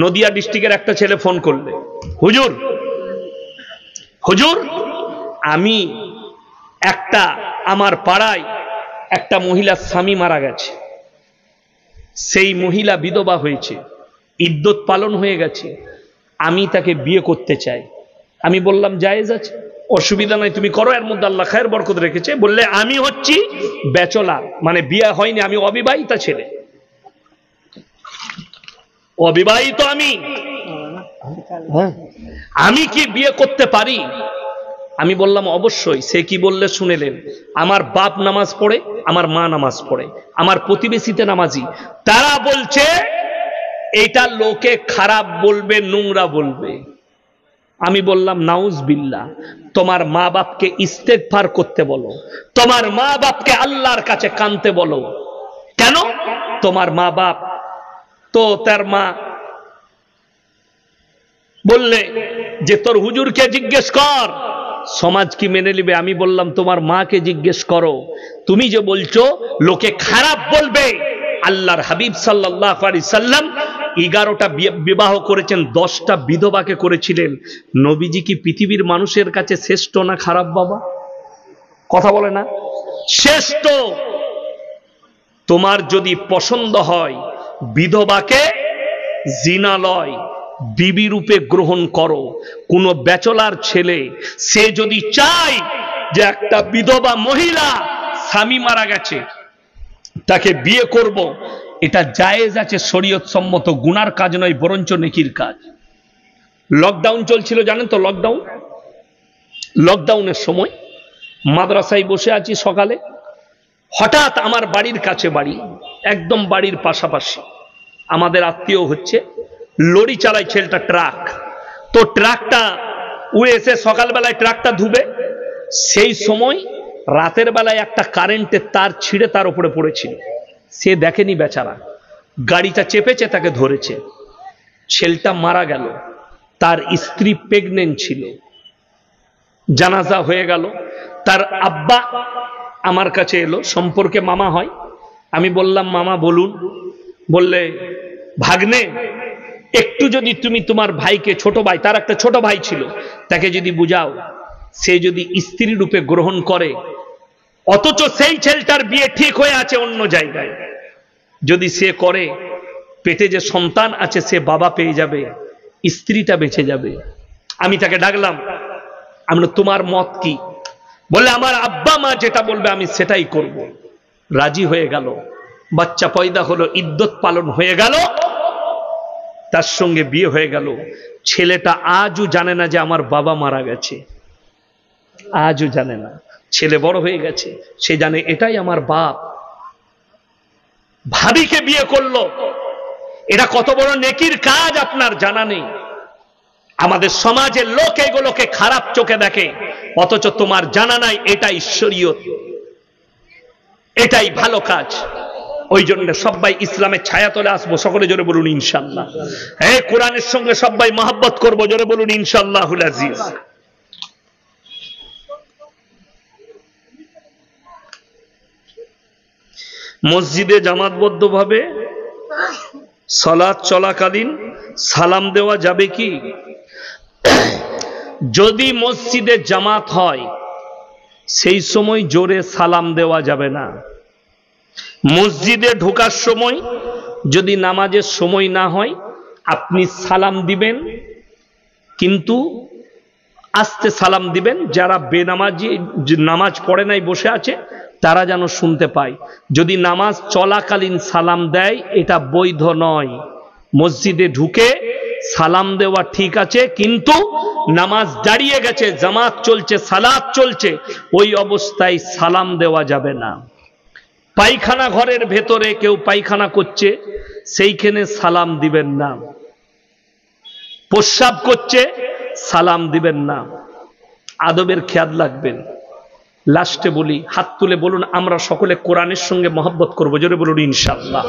নদিয়া ডিস্ট্রিক্টের একটা ছেলে ফোন করলে, হুজুর হুজুর আমি আমার পাড়ায় একটা মহিলার স্বামী মারা গেছে, সেই মহিলা বিধবা হয়েছে, ইদ্যত পালন হয়ে গেছে, আমি তাকে বিয়ে করতে চাই। আমি বললাম জায়েজ আছে, অসুবিধা নাই, তুমি করো, এর মধ্যে আল্লাহ খায়ের বরকত রেখেছে। বললে আমি হচ্ছি ব্যাচেলর, মানে বিয়ে হয়নি, আমি অবিবাহিতা ছেলে, অবিবাহিত আমি কি বিয়ে করতে পারি? আমি বললাম অবশ্যই। সে কি বললে শুনেলেন, আমার বাপ নামাজ পড়ে, আমার মা নামাজ পড়ে, আমার প্রতিবেশীতে নামাজি, তারা বলছে এটা লোকে খারাপ বলবে, নোংরা বলবে। আমি বললাম নাউজ বিল্লাহ, তোমার মা বাপকে ইস্তেগফার করতে বলো, তোমার মা বাপকে আল্লাহর কাছে কাঁদতে বলো। কেন? তোমার মা বাপ তো, তার মা বললে যে তোর হুজুরকে জিজ্ঞেস কর, সমাজ কি মেনে নিবে? আমি বললাম তোমার মাকে জিজ্ঞেস করো, তুমি যে বলছো লোকে খারাপ বলবে। আল্লাহর হাবিব সাল্লাল্লাহু আলাইহি সাল্লাম 11টা বিবাহ করেছেন, 10টা বিধবাকে করেছিলেন। নবীজি কি পৃথিবীর মানুষের কাছে শ্রেষ্ঠ না খারাপ? বাবা কথা বলে না, শ্রেষ্ঠ। তোমার যদি পছন্দ হয় বিধবাকে জিনালয় বিবি রূপে গ্রহণ করো। কোন ব্যাচেলর ছেলে সে যদি চায় যে একটা বিধবা মহিলা স্বামী মারা গেছে তাকে বিয়ে করব, এটা জায়েজ আছে, শরীয়ত সম্মত, গুনার কাজ নয়, বরঞ্চ নেকির কাজ। লকডাউন চলছিল জানেন তো, লকডাউনের সময় মাদ্রাসায় বসে আছি, সকালে হঠাৎ আমার বাড়ির কাছে বাড়ি, একদম বাড়ির পাশাপাশি আমাদের আত্মীয় হচ্ছে, লরি চালায় ছেলেটা, ট্রাক, তো ট্রাকটা এসে সকালবেলায় ট্রাকটা ধুবে, সেই সময় রাতের বেলায় একটা কারেন্টের তার ছিঁড়ে তার উপরে পড়েছিল। সে দেখেনি বেচারা, গাড়িটা চেপেছে, তাকে ধরেছে, ছেলেটা মারা গেল। তার স্ত্রী প্রেগনেন্ট ছিল, জানাজা হয়ে গেল। তার আব্বা আমার কাছে এলো, সম্পর্কে মামা হয়। আমি বললাম মামা বলুন। বললে ভাগ্নে একটু যদি তুমি তোমার ভাইকে, ছোট ভাই, তার একটা ছোট ভাই ছিল, তাকে যদি বুঝাও, সে যদি স্ত্রী রূপে গ্রহণ করে, অথচ সেই ছেলেটার বিয়ে ঠিক হয়ে আছে অন্য জায়গায়, যদি সে করে, পেটে যে সন্তান আছে সে বাবা পেয়ে যাবে, স্ত্রীটা বেঁচে যাবে। আমি তাকে ডাকলাম, আমি তোমার মত কি? বলে আমার আব্বা মা যেটা বলবে আমি সেটাই করব। রাজি হয়ে গেল, বাচ্চা পয়দা হলো, ইদ্যত পালন হয়ে গেল, তার সঙ্গে বিয়ে হয়ে গেল। ছেলেটা আজও জানে না যে আমার বাবা মারা গেছে, আজও জানে না। ছেলে বড় হয়ে গেছে, সে জানে এটাই আমার বাপ। ভাবিকে বিয়ে করলো, এটা কত বড় নেকির কাজ আপনার জানা নেই। আমাদের সমাজের লোক এগুলোকে খারাপ চোখে দেখে, অথচ তোমার জানা নাই এটা ঈশ্বরীয়ত, এটাই ভালো কাজ। ওই জন্য সবাই ইসলামের ছায়াতলে আসবো, সকলে জোরে বলুন ইনশাআল্লাহ। হ্যাঁ, কোরআনের সঙ্গে সবাই মহব্বত করবো, জোরে বলুন ইনশাআল্লাহুল আজিজ। মসজিদে জামাতবদ্ধভাবে সালাত চলাকালীন সালাম দেওয়া যাবে কি? যদি মসজিদে জামাত হয় সেই সময় জোরে সালাম দেওয়া যাবে না। মসজিদে ঢোকার সময় যদি নামাজের সময় না হয় আপনি সালাম দিবেন, কিন্তু আস্তে সালাম দিবেন। যারা বেনামাজি, নামাজ পড়ে নাই, বসে আছে, তারা যেন শুনতে পায়। যদি নামাজ চলাকালীন সালাম দেয় এটা বৈধ নয়। মসজিদে ঢুকে সালাম দেওয়া ঠিক আছে, কিন্তু নামাজ দাঁড়িয়ে গেছে, জামাত চলছে, সালাত চলছে, ওই অবস্থায় সালাম দেওয়া যাবে না। পায়খানা ঘরের ভেতরে কেউ পায়খানা করছে, সেইখানে সালাম দিবেন না। প্রস্রাব করছে, সালাম দিবেন না। আদবের খেয়াল রাখবেন। লাস্টে বলি, হাত তুলে বলুন আমরা সকলে কোরআনের সঙ্গে মহব্বত করবো, জোরে বলুন ইনশাআল্লাহ।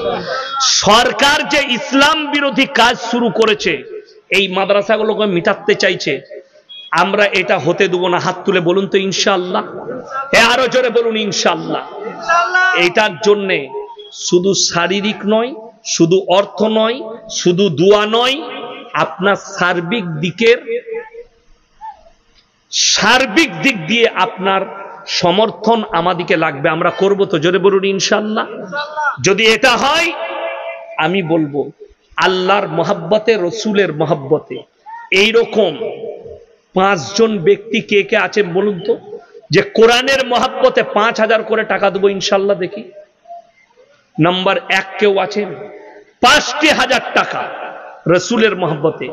সরকার যে ইসলাম বিরোধী কাজ শুরু করেছে, এই মাদ্রাসাগুলোকে মিটাতে চাইছে, আমরা এটা হতে দেব না। হাত তুলে বলুন তো ইনশাআল্লাহ। আরো জোরে বলুন ইনশাআল্লাহ। এটার জন্যে শুধু শারীরিক নয়, শুধু অর্থ নয়, শুধু দোয়া নয়, আপনার সার্বিক দিক দিয়ে আপনার সমর্থন আমাদিকে লাগবে। আমরা করব তো, জোরে বলুন ইনশাআল্লাহ। যদি এটা হয়, আমি বলবো আল্লাহর মহাব্বতে, রসুলের মহাব্বতে এইরকম 5 জন ব্যক্তি কে কে আছেন বলুন তো, যে কোরআনের মহাব্বতে 5000 করে টাকা দেবো ইনশাআল্লাহ। দেখি নাম্বার 1 কেউ আছেন? 5000 টাকা রসুলের মহাব্বতে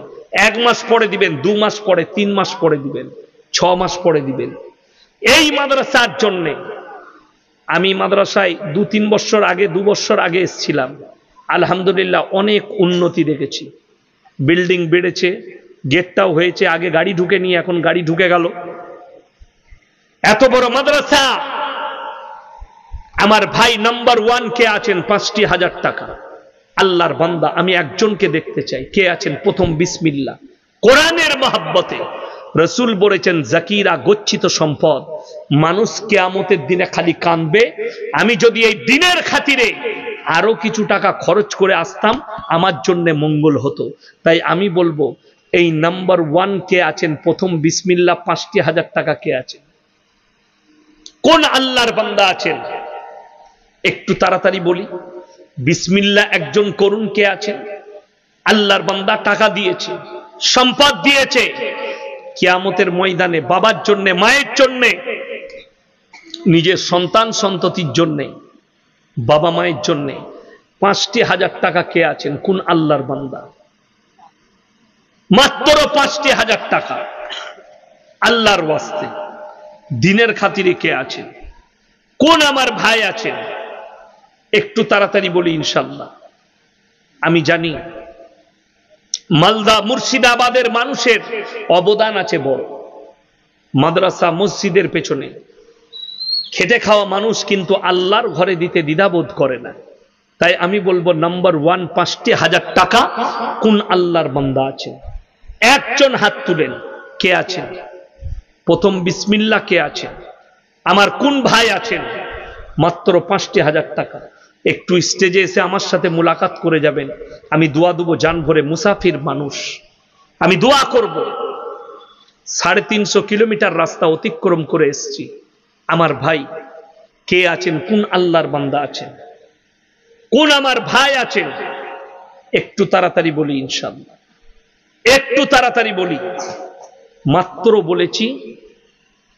1 মাস পরে দিবেন, 2 মাস পরে, 3 মাস পরে দিবেন, 6 মাস পরে দিবেন। এই মাদ্রাসার জন্য আমি মাদ্রাসায় 2-3 বছর আগে, 2 বছর আগে এসেছিলাম। আলহামদুলিল্লাহ অনেক উন্নতি দেখেছি। বিল্ডিং বেড়েছে, গেটটাও হয়েছে। আগে গাড়ি ঢুকে নিয়ে এখন গাড়ি ঢুকে গেল। এত বড় মাদ্রাসা। আমার ভাই নাম্বার 1 কে আছেন? 5000 টাকা। আল্লাহর বান্দা, আমি একজনকে দেখতে চাই, কে আছেন? প্রথম বিসমিল্লাহ। কোরআনের মহাব্বতে রসুল বলেছেন জাকিরা গচ্ছিত সম্পদ। মানুষ কিয়ামতের দিনে খালি কাঁদবে। আমি যদি এই দিনের খাতিরে আরো কিছু টাকা খরচ করে আসতাম, আমার জন্য মঙ্গল হতো। তাই আমি বলবো এই নাম্বার 1 কে আছেন? প্রথম বিসমিল্লাহ 5000 টাকা কে আছেন? কোন আল্লাহর বান্দা আছেন? একটু তাড়াতাড়ি বলি। বিসমিল্লাহ একজন করুন, কে আছেন? আল্লাহর বান্দা টাকা দিয়েছে, সম্পদ দিয়েছে, কিয়ামতের ময়দানে বাবার জন্য, মায়ের জন্য, নিজের সন্তান সন্ততির জন্য, বাবা মায়ের জন্য 5000 টাকা কে আছেন? কোন আল্লাহর বান্দা? মাত্র 5000 টাকা আল্লাহর ওয়াস্তে দিনের খাতিরে কে আছেন? কোন আমার ভাই আছেন? একটু তাড়াতাড়ি বলি ইনশাআল্লাহ। আমি জানি মালদা মুর্শিদাবাদের মানুষের অবদান আছে বড়। মাদ্রাসা মসজিদের পেছনে খেটে খাওয়া মানুষ কিন্তু আল্লাহর ঘরে দিতে দ্বিধাবোধ করে না। তাই আমি বলবো নাম্বার 1 5000 টাকা কোন আল্লাহর বান্দা আছে? একজন হাত তুলেন, কে আছেন? প্রথম বিসমিল্লাহ কে আছেন? আমার কোন ভাই আছেন? মাত্র 5000 টাকা। একটু স্টেজে এসে আমার সাথে মুলাকাত করে যাবেন। আমি দোয়া দেবো জান ভরে। মুসাফির মানুষ, আমি দোয়া করব। 350 কিলোমিটার রাস্তা অতিক্রম করে এসেছি। আমার ভাই কে আছেন? কোন আল্লাহর বান্দা আছেন? কোন আমার ভাই আছেন? একটু তাড়াতাড়ি বলি ইনশাআল্লাহ, একটু তাড়াতাড়ি বলি। মাত্র বলেছি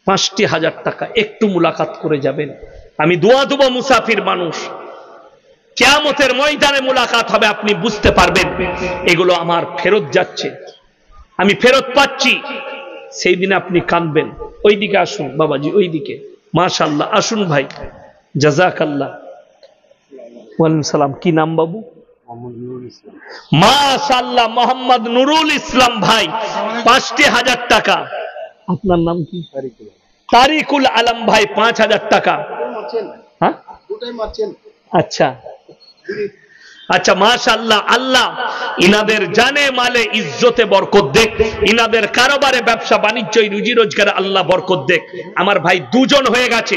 5000 টাকা। একটু মুলাকাত করে যাবেন। আমি দোয়া দেবো মুসাফির মানুষ, কিয়ামতের ময়দানে মুলাকাত হবে। আপনি বুঝতে পারবেন এগুলো আমার ফেরত যাচ্ছে, আমি ফেরত পাচ্ছি। সেই দিন আপনি কাঁদবেন। ওইদিকে আসুন বাবাজি, ওইদিকে। মাশাআল্লাহ, আসুন ভাই। জাযাকাল্লাহ। ওয়ালাইকুম সালাম। কি নাম বাবু? মাশাআল্লাহ, মোহাম্মদ নুরুল ইসলাম ভাই, 5000 টাকা। আপনার নাম কি? তারিকুল আলম ভাই, 5000 টাকা। হ্যাঁ, আচ্ছা আচ্ছা, মাশাআল্লাহ। আল্লাহ ইনাদের জানে মালে ইজ্জতে বরকত দেখ, ইনাদের কারবারে ব্যবসা বাণিজ্য রুজি রোজগারে আল্লাহ বরকত দেখ। আমার ভাই 2 জন হয়ে গেছে।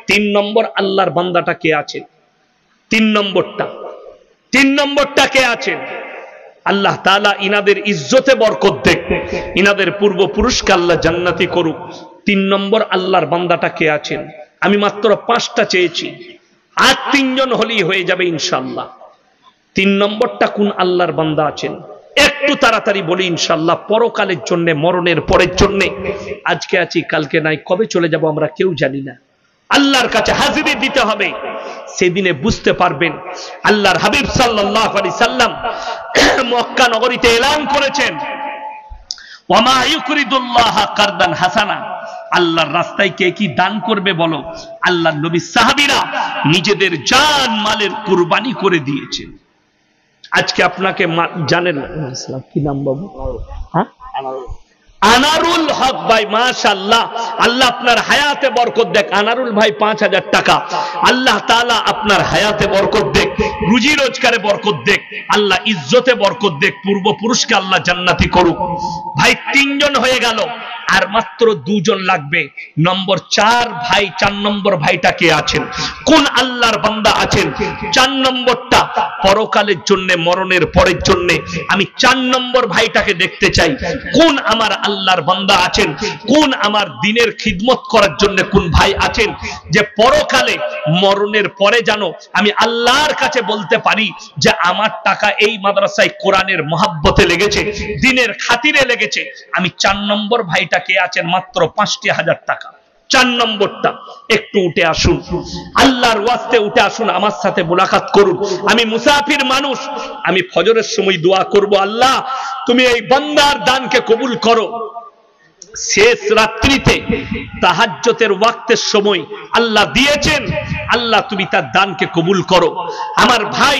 3 নম্বর আল্লাহর বান্দাটা কে আছে? 3 নম্বরটা কে আছেন? আল্লাহ তাআলা ইনাদের ইজ্জতে বরকত দেখ, ইনাদের পূর্বপুরুষকে আল্লাহ জান্নাতি করুক। 3 নম্বর আল্লাহর বান্দাটা কে আছেন? আমি মাত্র 5টা চেয়েছি, আর 3 জন হলেই হয়ে যাবে ইনশাআল্লাহ। 3 নম্বরটা কোন আল্লাহর বান্দা আছেন? একটু তাড়াতাড়ি বলি ইনশাআল্লাহ। পরকালের জন্য, মরণের পরের জন্য। আজকে আছি, কালকে নাই, কবে চলে যাব আমরা কেউ জানি না। আল্লাহর কাছে হাজিরি দিতে হবে। সেদিনে বুঝতে পারবেন। আল্লাহর হাবিব সাল্লাল্লাহু আলাইহি সাল্লাম মক্কা নগরীতে এলান করেছেন, ওয়ামা ইউকরিদুল্লাহ কারদান হাসানা। আল্লাহর রাস্তায় কে কি দান করবে বলো? আল্লাহর নবী সাহাবীরা নিজেদের জান মালের কুরবানি করে দিয়েছেন। আজকে আপনাকে জানেন কি নাম বাবু? হ্যাঁ, আনারুল হক ভাই, মাশাআল্লাহ। আল্লাহ আপনার হায়াতে বরকত দেখ। আনারুল ভাই 5000 টাকা। আল্লাহ তাআলা আপনার হায়াতে বরকত দেখ, রুজি রোজগারে বরকত দেখ, আল্লাহ ইজ্জতে বরকত দেখ, পূর্বপুরুষকে আল্লাহ জান্নাতি করুক। ভাই 3 জন হয়ে গেল। আর মাত্র 2 জন লাগবে। নম্বর 4 ভাই, 4 নম্বর ভাইটা কে আছেন? কোন আল্লাহর বান্দা আছেন? 4 নম্বরটা পরকালের জন্য, মরণের পরের জন্য আমি 4 নম্বর ভাইটাকে দেখতে চাই। কোন আমার আল্লাহর বান্দা আছেন, কোন আমার দ্বীনের খিদমত করার জন্য কোন ভাই আছেন, যে পরকালে মরণের পরে জানো আমি আল্লাহর কাছে বলতে পারি যে আমার টাকা এই মাদ্রাসায় কোরআনের মহাব্বতে লেগেছে, দ্বীনের খাতিরে লেগেছে। আমি 4 নম্বর ভাইটা কে আছেন? মাত্র 5,000 টাকা। 4 নম্বরটা একটু উঠে আসুন, আল্লাহর ওয়াস্তে উঠে আসুন, আমার সাথে মুলাকাত করুন। আমি মুসাফির মানুষ, আমি ফজরের সময় দোয়া করব, আল্লাহ তুমি এই বান্দার দানকে কবুল করো। শেষ রাত্রিতে তাহাজ্জুদের ওয়াক্তের সময় আল্লাহ দিয়েছেন, আল্লাহ তুমি তার দানকে কবুল করো। আমার ভাই,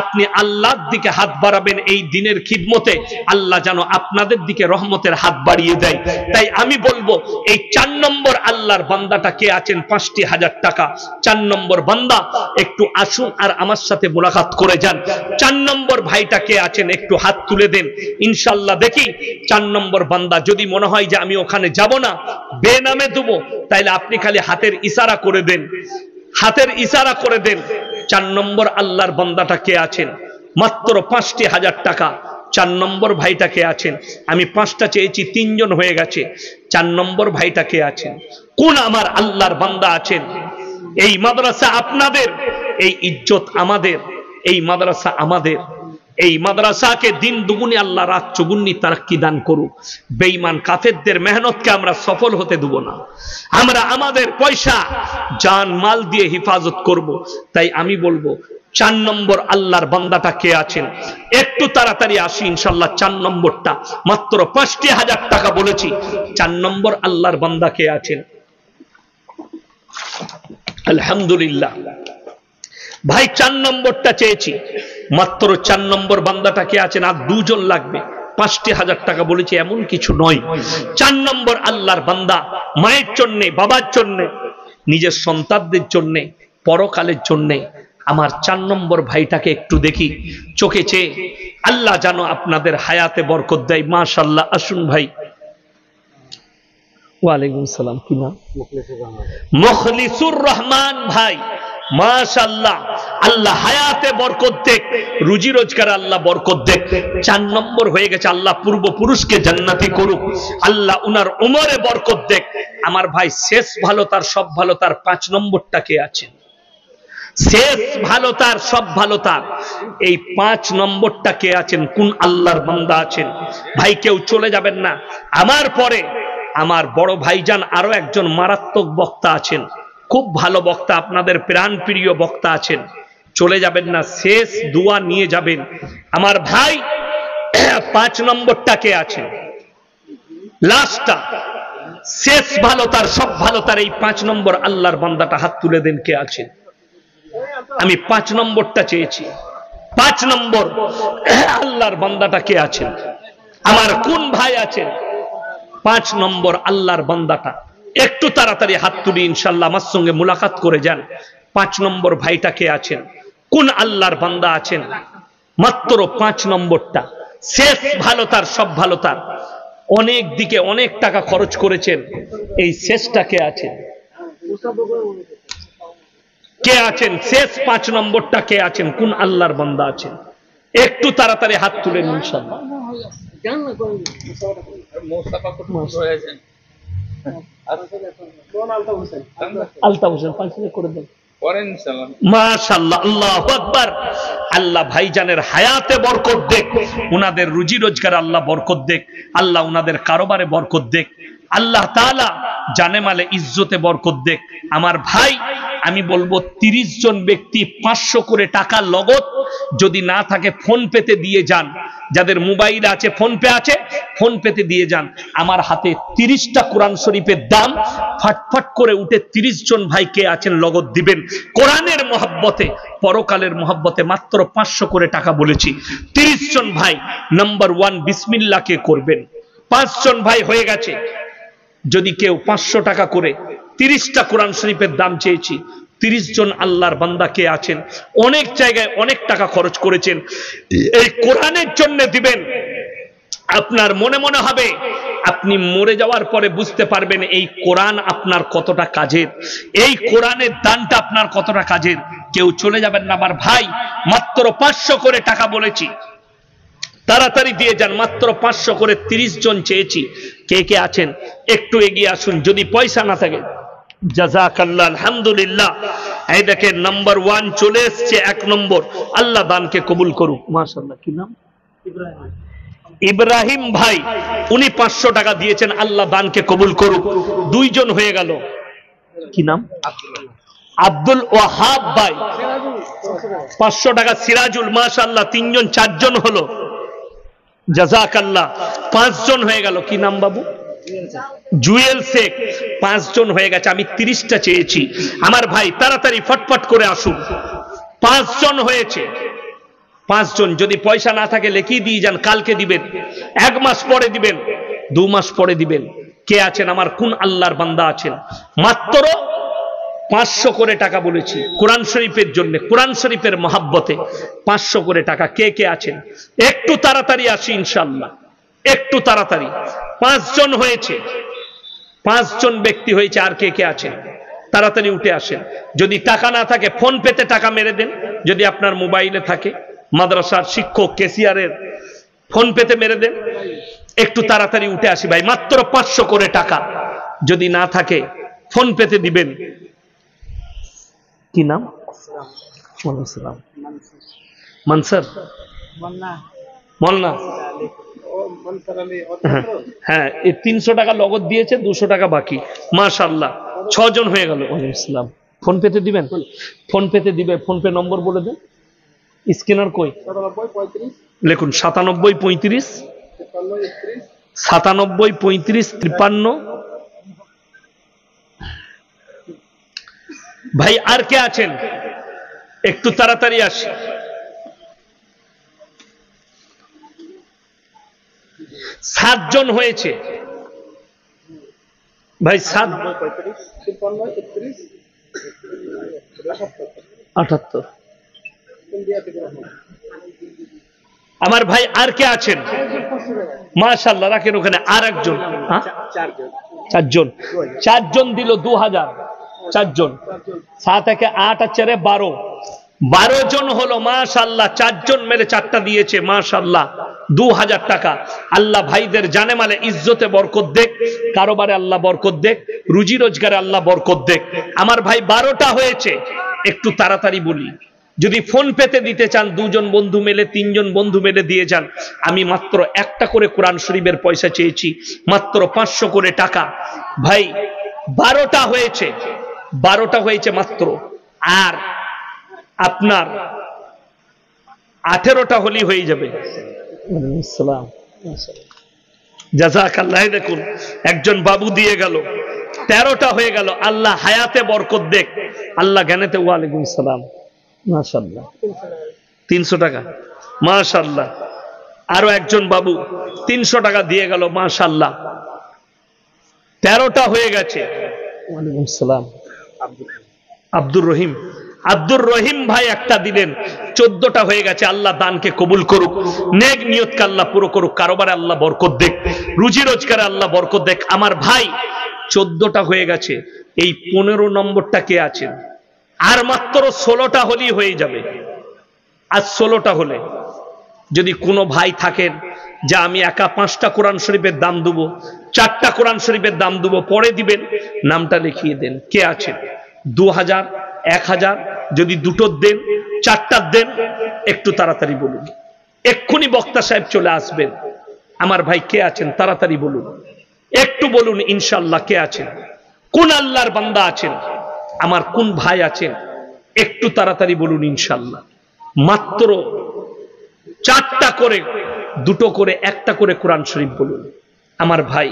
আপনি আল্লাহর দিকে হাত বাড়াবেন এই দ্বীনের খিদমতে, আল্লাহ যেন আপনাদের দিকে রহমতের হাত বাড়িয়ে দেয়। তাই আমি বলবো এই 4 নম্বর আল্লাহর বান্দাটা কে আছেন? 5,000 টাকা। 4 নম্বর বান্দা একটু আসুন আর আমার সাথে মুলাকাত করে যান। 4 নম্বর ভাইটা কে আছেন? একটু হাত তুলে দেন, ইনশাআল্লাহ দেখি 4 নম্বর বান্দা। যদি মনে হয় যে আমি ওখানে যাব না, বেনামে দেবো, তাইলে আপনি খালি হাতের ইশারা করে দেন, হাতের ইশারা করে দেন। 4 নম্বর আল্লাহর বান্দাটা কে আছেন? মাত্র 5,000 টাকা। 4 নম্বর ভাইটা কে আছেন? আমি 5টা চেয়েছি, 3 জন হয়ে গেছে। 4 নম্বর ভাইটা কে আছেন? কোন আমার আল্লাহর বান্দা আছেন? এই মাদ্রাসা আপনাদের, এই ইজ্জত আমাদের, এই মাদ্রাসা আমাদের। এই মাদ্রাসাকে দিন দুগুনি আল্লাহ রাত চৌগুনি তারাক্কি দান করুক। বেঈমান কাফেরদের মেহনতকে আমরা সফল হতে দেব না। আমরা আমাদের পয়সা, জান মাল দিয়ে হিফাজত করব। তাই আমি বলবো 4 নম্বর আল্লাহর বান্দাটা কে আছেন? একটু তাড়াতাড়ি আসি ইনশাআল্লাহ। 4 নম্বরটা মাত্র 5,000 টাকা বলেছি। 4 নম্বর আল্লাহর বান্দা কে আছেন? আলহামদুলিল্লাহ ভাই, 4 নম্বরটা চেয়েছি, মাত্র 4 নম্বর বান্দাটা কে আছেন? আর 2 জন লাগবে। 5,000 টাকা বলেছি, এমন কিছু নয়। 4 নম্বর আল্লাহর বান্দা মায়ের জন্যে, বাবার জন্যে, নিজের সন্তানদের জন্যে, পরকালের জন্যে আমার 4 নম্বর ভাইটাকে একটু দেখি চোখে চেয়ে। আল্লাহ জানো আপনাদের হায়াতে বরকত দেয়। মাশাআল্লাহ, আসুন ভাই। ওয়ালাইকুম সালাম। কি নাম? মুখলিসুর রহমান ভাই, মাশাআল্লাহ। আল্লাহ হায়াতে বরকত দেখ, রুজি রোজগার আল্লাহ বরকত দেখ। 4 নম্বর হয়ে গেছে, আল্লাহ পূর্বপুরুষকে জান্নাতি করুক, আল্লাহ উনার উমরে বরকত দেখ। আমার ভাই, শেষ ভালো তার সব ভালো তার 5 নম্বরটা কে আছে? শেষ ভালো তার সব ভালো তার, এই 5 নম্বরটা কে আছেন? কোন আল্লাহর বান্দা আছেন? ভাই কেউ চলে যাবেন না। আমার পরে আমার বড় ভাইজান আরো একজন মারাত্মক বক্তা আছেন, খুব ভালো বক্তা, আপনাদের প্রাণ প্রিয় বক্তা আছেন। চলে যাবেন না, শেষ দোয়া নিয়ে যাবেন। আমার ভাই 5 নম্বরটা কে আছে? লাস্টটা শেষ ভালো তার সব ভালো তার, এই 5 নম্বর আল্লাহর বান্দাটা হাত তুলে দেন, কে আছে? আমি 5 নম্বরটা চেয়েছি। 5 নম্বর আল্লাহর বান্দাটা কে আছেন? আমার কোন ভাই আছেন? 5 নম্বর আল্লাহর বান্দাটা একটু তাড়াতাড়ি হাত তুলি, ইনশাআল্লাহ আমার সঙ্গে মুলাকাত করে যান। 5 নম্বর ভাইটা কে আছেন? কোন আল্লাহর বান্দা আছেন? মাত্র 5 নম্বরটা, শেষ ভালো তার সব ভালো তার, অনেক দিকে অনেক টাকা খরচ করেছেন, এই শেষটা কে আছেন? কে আছেন? শেষ 5 নম্বরটা কে আছেন? কোন আল্লাহর বান্দা আছেন? একটু তাড়াতাড়ি হাত তুলেন ইনশাআল্লাহ। আলতা হোসেন 5 করে দেন। মাশাআল্লাহ, আল্লাহু আকবার। আল্লাহ ভাইজানের হায়াতে বরকত দেখ, উনাদের রুজি রোজগার আল্লাহ বরকত দেখ, আল্লাহ উনাদের কারোবারে বরকত দেখ, আল্লাহ তাআলা জানে মালে ইজ্জতে বরকত দেখ। আমার ভাই, আমি বলবো 30 জন ব্যক্তি 500 করে টাকা লগত, যদি না থাকে ফোন পেতে দিয়ে যান। যাদের মোবাইল আছে, ফোন পে আছে, ফোন পেতে দিয়ে যান। আমার হাতে 30টা কোরআন শরীফের দাম ফটফট করে উঠে 30 জন ভাই কে আছেন লগত দিবেন। কোরআনের মহব্বতে, পরকালের মহব্বতে মাত্র 500 করে টাকা বলেছি। 30 জন ভাই নাম্বার 1 বিসমিল্লাহ কে করবেন। 5 জন ভাই হয়ে গেছে। যদি কেউ 500 টাকা করে 30টা কোরআন শরীফের দাম চেয়েছি। 30 জন আল্লাহর বান্দা কে আছেন? অনেক জায়গায় অনেক টাকা খরচ করেছেন, এই কোরআনের জন্য দিবেন। আপনার মনে মনে হবে আপনি মরে যাওয়ার পরে বুঝতে পারবেন এই কোরআন আপনার কতটা কাজের, এই কোরআনের দানটা আপনার কতটা কাজের। কেউ চলে যাবেন না আমার ভাই, মাত্র 500 করে টাকা বলেছি, তাড়াতাড়ি দিয়ে যান। মাত্র 500 করে 30 জন চেয়েছি। কে কে আছেন একটু এগিয়ে আসুন। যদি পয়সা না থাকে জাযাকাল্লাহ, আলহামদুলিল্লাহ। এই দেখেন নাম্বার 1 চলে এসছে, 1 নম্বর। আল্লাহ দানকে কবুল করুক। মাশাআল্লাহ। কি নাম? ইব্রাহিম ভাই, উনি 500 টাকা দিয়েছেন। আল্লাহ দানকে কবুল করুক। 2 জন হয়ে গেল। কি নাম? আব্দুল ওয়াহাব ভাই, 500 টাকা। সিরাজুল, মাশাআল্লাহ। 3 জন, 4 জন হলো। জাযাকাল্লাহ, 5 জন হয়ে গেল। কি নাম বাবু? জুয়েল শেখ, 5 জন হয়ে গেছে। আমি 30টা চেয়েছি। আমার ভাই তাড়াতাড়ি ফটফট করে আসুন। 5 জন হয়েছে। 5 জন। যদি পয়সা না থাকে লিখিয়ে দিয়ে যান, কালকে দিবেন, 1 মাস পরে দিবেন, 2 মাস পরে দিবেন। কে আছেন আমার কোন আল্লাহর বান্দা আছেন? মাত্র 500 করে টাকা বলেছি কোরআন শরীফের জন্য, কোরআন শরীফের মহাব্বতে 500 করে টাকা। কে কে আছেন একটু তাড়াতাড়ি আসি ইনশাআল্লাহ, একটু তাড়াতাড়ি। 5 জন হয়েছে, 5 জন ব্যক্তি হয়েছে। আর কে কে আছেন তাড়াতাড়ি উঠে আসেন। যদি টাকা না থাকে ফোন পেতে টাকা মেরে দেন। যদি আপনার মোবাইলে থাকে, মাদ্রাসার শিক্ষক কেসিয়ারের ফোন পেতে মেরে দেন। একটু তাড়াতাড়ি উঠে আসি ভাই। মাত্র 500 করে টাকা। যদি না থাকে ফোন পেতে দিবেন। কি নাম? মনসুর, মোল্লা। হ্যাঁ, এই 300 টাকা নগদ দিয়েছে, 200 টাকা বাকি। মাশাআল্লাহ, 6 জন হয়ে গেল। ইসলাম ফোন পেতে দিবেন? ফোন পেতে দিবে। ফোন পে নম্বর বলে দেন। স্ক্যানার কই? লিখুন 9735 53 ভাই আর কে আছেন একটু তাড়াতাড়ি আসি। 7 জন হয়েছে ভাই। 7 78 আমার ভাই আর কে আছেন? মাশাআল্লাহ, রাখেন ওখানে। আর একজন। 4 জন। 4 জন দিল 2000। 4 জন, 7 থেকে 8 আর 4 12। 12 জন হলো। মাশাআল্লাহ, 4 জন মেরে 4টা দিয়েছে। মাশাআল্লাহ, 2000 টাকা। আল্লাহ ভাইদের জানে মালে ইজ্জতে বরকত দেখ, কারোবারে আল্লাহ বরকত দেখ, রুজি রোজগারে আল্লাহ বরকত দেখ। আমার ভাই 12টা হয়েছে। একটু তাড়াতাড়ি বলি। যদি ফোন পেতে দিতে চান 2 জন বন্ধু মেলে, 3 জন বন্ধু মেলে দিয়ে যান। আমি মাত্র একটা করে কোরআন শরীফের পয়সা চেয়েছি, মাত্র 500 করে টাকা। ভাই 12টা হয়েছে, 12টা হয়েছে মাত্র। আর আপনার 18টা হলেই হয়ে যাবে। জাযাকাল্লাহ। দেখুন একজন বাবু দিয়ে গেল, 13টা হয়ে গেল। আল্লাহ হায়াতে বরকত দেখ, আল্লাহ জ্ঞানেতে। ওয়ালাইকুম সালাম। মাশাআল্লাহ, 300 টাকা। মাশাআল্লাহ। আরো একজন বাবু 300 টাকা দিয়ে গেল। মাশাআল্লাহ, 13টা হয়ে গেছে। ওয়ালাইকুম সালাম। আব্দুর রহিম, আব্দুর রহিম ভাই একটা দিলেন, 14টা হয়ে গেছে। আল্লাহ দানকে কবুল করুক, নেক নিয়তকে আল্লাহ পুরো করুক, কারোবারে আল্লাহ বরকত দেখ, রুজি রোজগারে আল্লাহ বরকত দেখ। আমার ভাই 14টা হয়ে গেছে। এই 15 নম্বরটা কে আছেন? আর মাত্র 16টা হলেই হয়ে যাবে। আর 16টা হলে যদি কোনো ভাই থাকেন যে আমি একা 5টা কোরআন শরীফের দাম দেবো, 4টা কোরআন শরীফের দাম দেবো, পরে দিবেন, নামটা লিখিয়ে দেন। কে আছেন? 2000, 1000, যদি 2টো দেন, 4টা দেন, একটু তাড়াতাড়ি বলুন। এক্ষুনি বক্তা সাহেব চলে আসবেন। আমার ভাই কে আছেন তাড়াতাড়ি বলুন, একটু বলুন ইনশাআল্লাহ। কে আছেন? কোন আল্লাহর বান্দা আছেন? আমার কোন ভাই আছেন? একটু তাড়াতাড়ি বলুন ইনশাআল্লাহ। মাত্র 4টা করে, 2টো করে, 1টা করে কোরআন শরীফ বলুন। আমার ভাই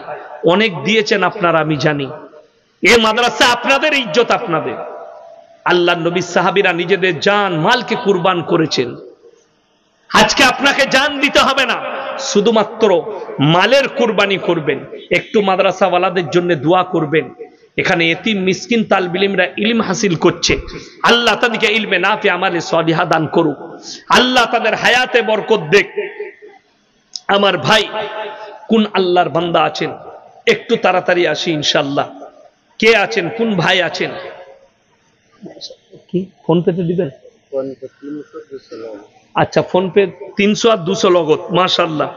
অনেক দিয়েছেন আপনারা, আমি জানি। এ মাদ্রাসা আপনাদের, ইজ্জত আপনাদের। আল্লাহ নবী সাহাবীরা নিজেদের জান মালকে কুরবান করেছেন। আজকে আপনাকে জান দিতে হবে না, শুধুমাত্র মালের কুরবানি করবেন। একটু মাদ্রাসাওয়ালাদের জন্য দোয়া করবেন। এখানে এতিম মিসকিন তালবে ইলমরা ইলম হাসিল করছে। আল্লাহ তাদেরকে ইলমে নাফি আমালে সালিহা দান করুক। আল্লাহ তাদের হায়াতে বরকত দেখ। আমার ভাই কোন আল্লাহর বান্দা আছেন একটু তাড়াতাড়ি আসি ইনশাআল্লাহ। কে আছেন, কোন ভাই আছেন? কি ফোন পেতে দিবেন? আচ্ছা, ফোন পে 300 আর 200 লগত। মাশাআল্লাহ,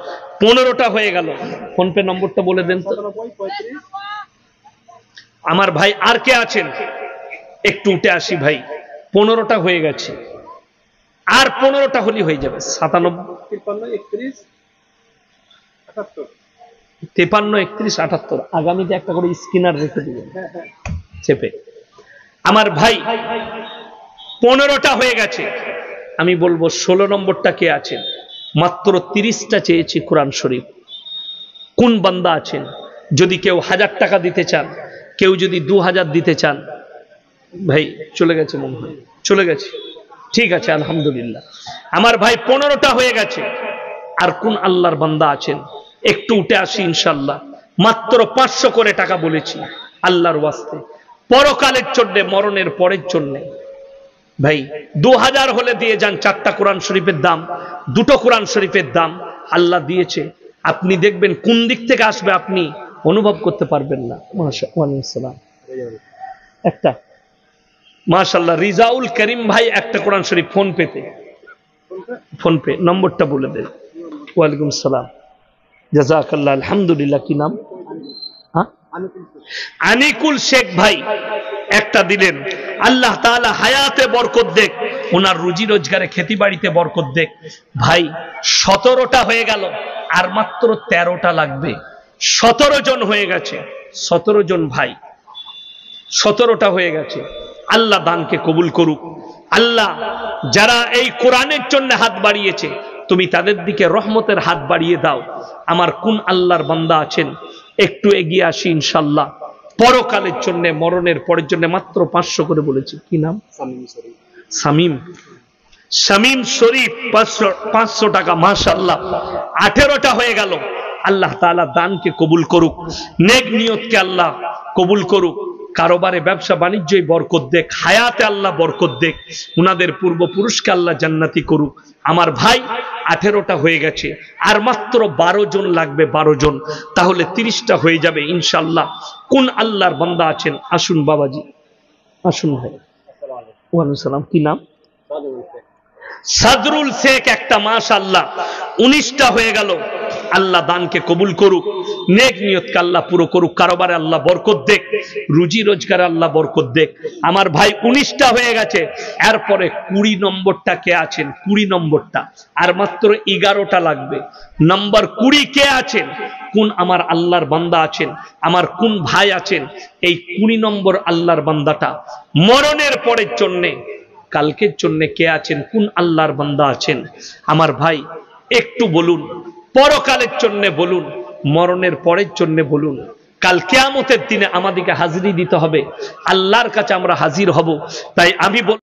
15টা হয়ে গেল। ফোন পে নম্বরটা বলে দেন তো। আমার ভাই আর কে আছেন একটু উঠে আসি ভাই। 15টা হয়ে গেছে, আর 15টা হলি হয়ে যাবে। 57 53 31 78। আগামীতে একটা করে স্ক্যানার রেখে দিবেন চেপে। আমার ভাই 15টা হয়ে গেছে। আমি বলবো 16 নম্বরটা কে আছেন? মাত্র 30টা চেয়েছি কোরআন শরীফ। কোন বান্দা আছেন? যদি কেউ 1000 টাকা দিতে চান, কেউ যদি 2000 দিতে চান। ভাই চলে গেছে মনে হয়, চলে গেছে। ঠিক আছে, আলহামদুলিল্লাহ। আমার ভাই 15টা হয়ে গেছে। আর কোন আল্লাহর বান্দা আছেন একটু উঠে আসি ইনশাআল্লাহ। মাত্র 500 করে টাকা বলেছি আল্লাহর ওয়াস্তে, পরকালের জন্য, মরণের পরের জন্য। ভাই 2000 হলে দিয়ে যান। 4টা কোরআন শরীফের দাম, 2টো কোরআন শরীফের দাম আল্লাহ দিয়েছে। আপনি দেখবেন কোন দিক থেকে আসবে আপনি অনুভব করতে পারবেন না। মাশাআল্লাহ, একটা মাশাআল্লাহ রিজাউল করিম ভাই একটা কোরআন শরীফ ফোন পেতে। ফোন পে নম্বরটা বলে দেন। ওয়ালাইকুম সালাম, জাযাকাল্লাহ, আলহামদুলিল্লাহ। কি নাম? আনিকুল শেখ ভাই একটা দিলেন। আল্লাহ তাআলা হায়াতে বরকত দেখ, ওনার রুজি রোজগারে, খেতি বাড়িতে বরকত দেখ। ভাই 17টা হয়ে গেল, আর মাত্র 13টা লাগবে। 17 জন হয়ে গেছে, 17 জন ভাই। 17টা হয়ে গেছে। আল্লাহ দানকে কবুল করুক। আল্লাহ যারা এই কোরআনের জন্য হাত বাড়িয়েছে, তুমি তাদের দিকে রহমতের হাত বাড়িয়ে দাও। আমার কোন আল্লাহর বান্দা আছেন একটু এগিয়ে আসি ইনশাআল্লাহ। পরকালের জন্য, মরণের পরের জন্য মাত্র 500 করে বলেছি। কি নাম? শামীম। শামীম শরীফ 500 টাকা। মাশাআল্লাহ, 18টা হয়ে গেল। আল্লাহ তাআলা দানকে কবুল করুক, নেক নিয়তকে আল্লাহ কবুল করুক। কারোবারে, ব্যবসা বাণিজ্যে বরকত দেখ, হায়াতে আল্লাহ বরকত দেখ। উনাদের পূর্বপুরুষকে আল্লাহ জান্নাতি করুক। আমার ভাই 18টা হয়ে গেছে, আর মাত্র 12 জন লাগবে। 12 জন, তাহলে 30টা হয়ে যাবে ইনশাআল্লাহ। কোন আল্লাহর বান্দা আছেন? আসুন বাবাজি, আসুন ভাই। ওয়ালাইকুম সালাম। কি নাম? সাদরুল শেখ একটা। মাশাআল্লাহ, 19টা হয়ে গেল। আল্লাহ দানকে কবুল করুক, নেক নিয়তকে আল্লাহ পুরো করুক। কারোবারে আল্লাহ বরকত দেখ, রুজি রোজগারে আল্লাহ বরকত দেখ। আমার ভাই 19টা হয়ে গেছে। এরপরে 20 নম্বরটা কে আছেন? 20 নম্বরটা, আর মাত্র 11টা লাগবে। নম্বর 20 কে আছেন? কোন আমার আল্লাহর বান্দা আছেন? আমার কোন ভাই আছেন? এই 20 নম্বর আল্লাহর বান্দাটা মরণের পরের জন্য, কালকের জন্য কে আছেন? কোন আল্লাহর বান্দা আছেন? আমার ভাই একটু বলুন। পরকালের জন্য বলুন, মরণের পরের জন্য বলুন। কাল কিয়ামতের দিনে আমাদেরকে হাজিরি দিতে হবে, আল্লাহর কাছে আমরা হাজির হব। তাই আমি